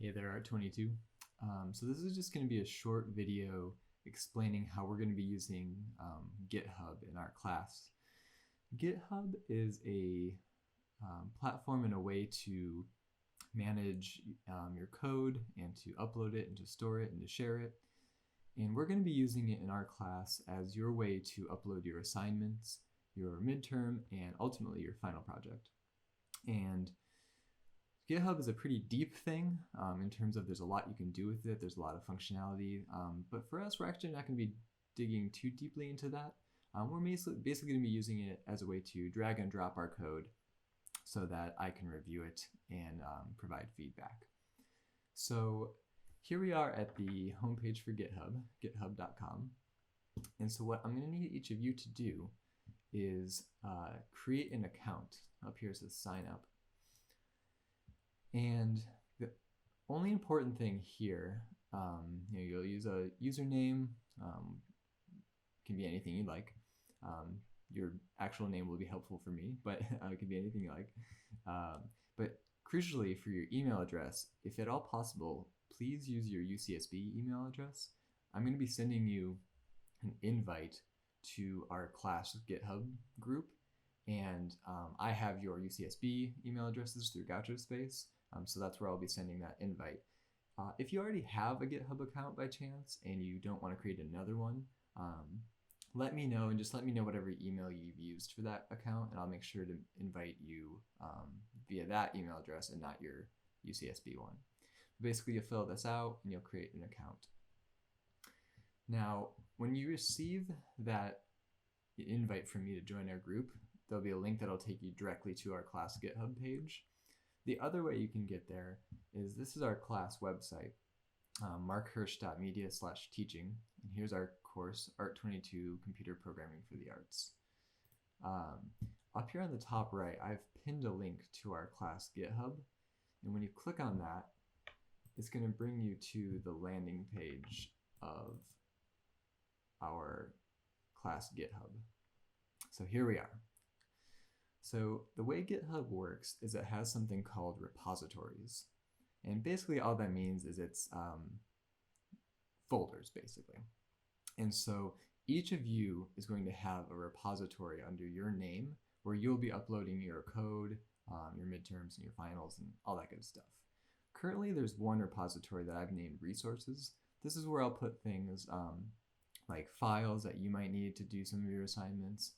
Hey there, Art22. So this is just going to be a short video explaining how we're going to be using GitHub in our class. GitHub is a platform and a way to manage your code and to upload it and to store it and to share it. And we're going to be using it in our class as your way to upload your assignments, your midterm, and ultimately your final project. And GitHub is a pretty deep thing in terms of there's a lot you can do with it. There's a lot of functionality. But for us, we're actually not going to be digging too deeply into that. We're basically going to be using it as a way to drag and drop our code so that I can review it and provide feedback. So here we are at the homepage for GitHub, github.com. And so what I'm going to need each of you to do is create an account. Up here it says sign up. And the only important thing here, you'll use a username, can be anything you like. Your actual name will be helpful for me, but it can be anything you like. But crucially, for your email address, if at all possible, please use your UCSB email address. I'm going to be sending you an invite to our class GitHub group, and I have your UCSB email addresses through GouchoSpace. So that's where I'll be sending that invite. If you already have a GitHub account by chance and you don't want to create another one, let me know, and just let me know whatever email you've used for that account, and I'll make sure to invite you via that email address and not your UCSB one. Basically, you'll fill this out and you'll create an account. Now, when you receive that invite from me to join our group, there'll be a link that'll take you directly to our class GitHub page. The other way you can get there is this is our class website, markhirsch.media/teaching, and here's our course, Art22 Computer Programming for the Arts. Up here on the top right, I've pinned a link to our class GitHub, and when you click on that, it's going to bring you to the landing page of our class GitHub. So here we are. So the way GitHub works is it has something called repositories. And basically all that means is it's folders, basically. And so each of you is going to have a repository under your name where you'll be uploading your code, your midterms and your finals and all that good stuff. Currently there's one repository that I've named resources. This is where I'll put things like files that you might need to do some of your assignments.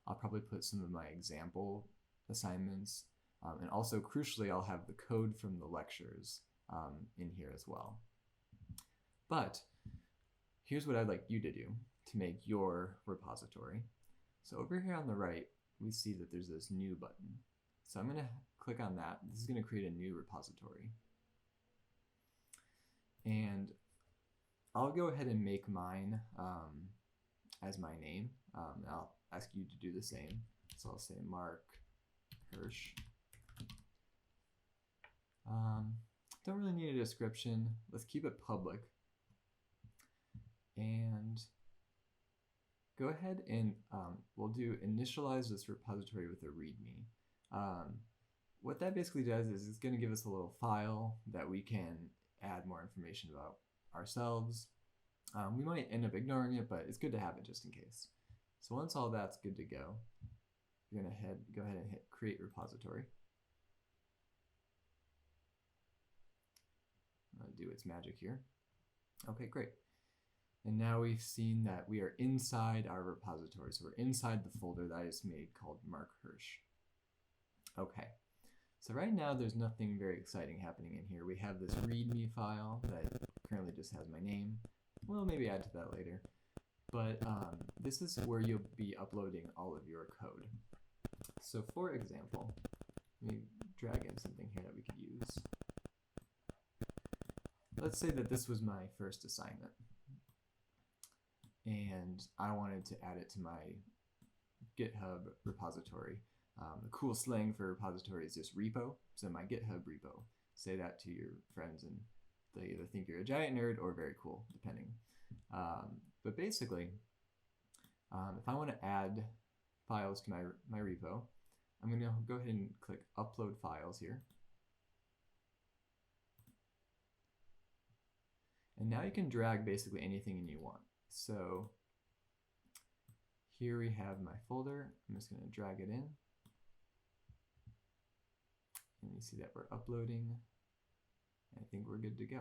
I'll probably put some of my example assignments, and also crucially I'll have the code from the lectures in here as well. But here's what I'd like you to do to make your repository. So over here on the right, we see that there's this new button. So I'm going to click on that. This is going to create a new repository. And I'll go ahead and make mine as my name. I'll ask you to do the same. So I'll say Mark Hirsch. Don't really need a description. Let's keep it public. And go ahead and we'll do initialize this repository with a README. What that basically does is it's going to give us a little file that we can add more information about ourselves. We might end up ignoring it, but it's good to have it just in case. So once all that's good to go, you're going to go ahead and hit create repository. I'll do its magic here. Okay, great. And now we've seen that we are inside our repository. So we're inside the folder that I just made called Mark Hirsch. Okay, so right now there's nothing very exciting happening in here. We have this README file that currently just has my name. We'll maybe add to that later. But this is where you'll be uploading all of your code. So for example, let me drag in something here that we could use. Let's say that this was my first assignment, and I wanted to add it to my GitHub repository. The cool slang for repository is just repo, so my GitHub repo. Say that to your friends and they either think you're a giant nerd or very cool, depending. But basically, if I want to add files to my repo, I'm going to go ahead and click Upload Files here. And now you can drag basically anything in you want. So here we have my folder. I'm just going to drag it in. And you see that we're uploading. I think we're good to go.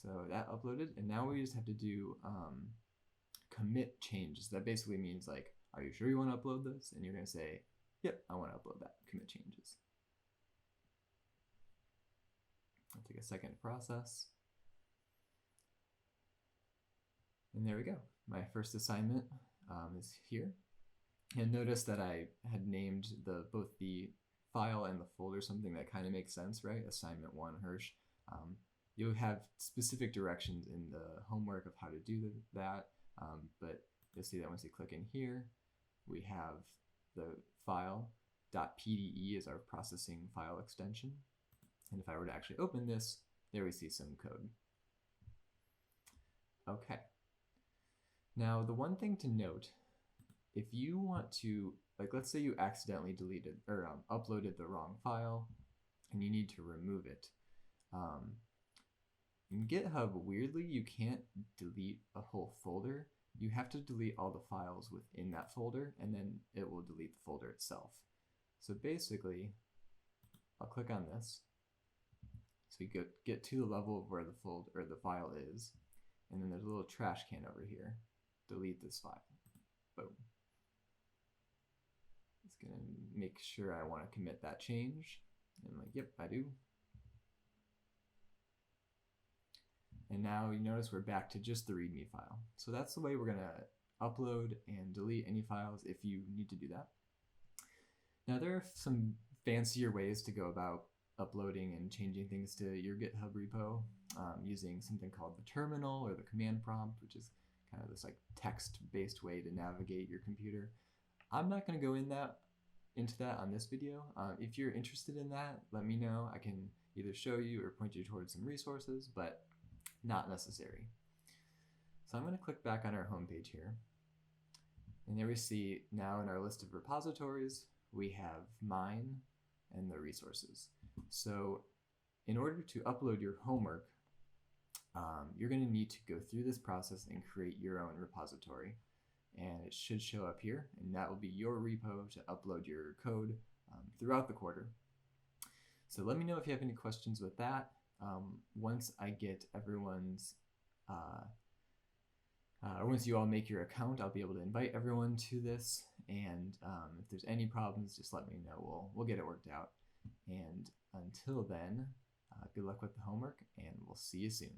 So that uploaded, and now we just have to do commit changes. That basically means like, are you sure you want to upload this? And you're going to say, yep, I want to upload that, commit changes. It'll take a second to process. And there we go. My first assignment is here. And notice that I had named both the file and the folder something that kind of makes sense, right? Assignment 1 Hirsch. You'll have specific directions in the homework of how to do that, but you'll see that once you click in here, we have the file .pde is our processing file extension. And if I were to actually open this, there we see some code. Okay. Now, the one thing to note, if you want to, like, let's say you accidentally deleted or uploaded the wrong file and you need to remove it. In GitHub, weirdly, you can't delete a whole folder. You have to delete all the files within that folder, and then it will delete the folder itself. So basically, I'll click on this. So you get to the level of where the folder or the file is, and then there's a little trash can over here. Delete this file. Boom. It's gonna make sure I want to commit that change. And I'm like, yep, I do. And now you notice we're back to just the README file. So that's the way we're gonna upload and delete any files if you need to do that. Now there are some fancier ways to go about uploading and changing things to your GitHub repo using something called the terminal or the command prompt, which is kind of this like text-based way to navigate your computer. I'm not going to go into that on this video. If you're interested in that, let me know. I can either show you or point you towards some resources, but not necessary. So I'm going to click back on our homepage here. And there we see now in our list of repositories, we have mine and the resources. So in order to upload your homework, you're going to need to go through this process and create your own repository. And it should show up here, and that will be your repo to upload your code throughout the quarter. So let me know if you have any questions with that. Once I get everyone's, once you all make your account, I'll be able to invite everyone to this. And if there's any problems, just let me know. We'll get it worked out. And until then, good luck with the homework, and we'll see you soon.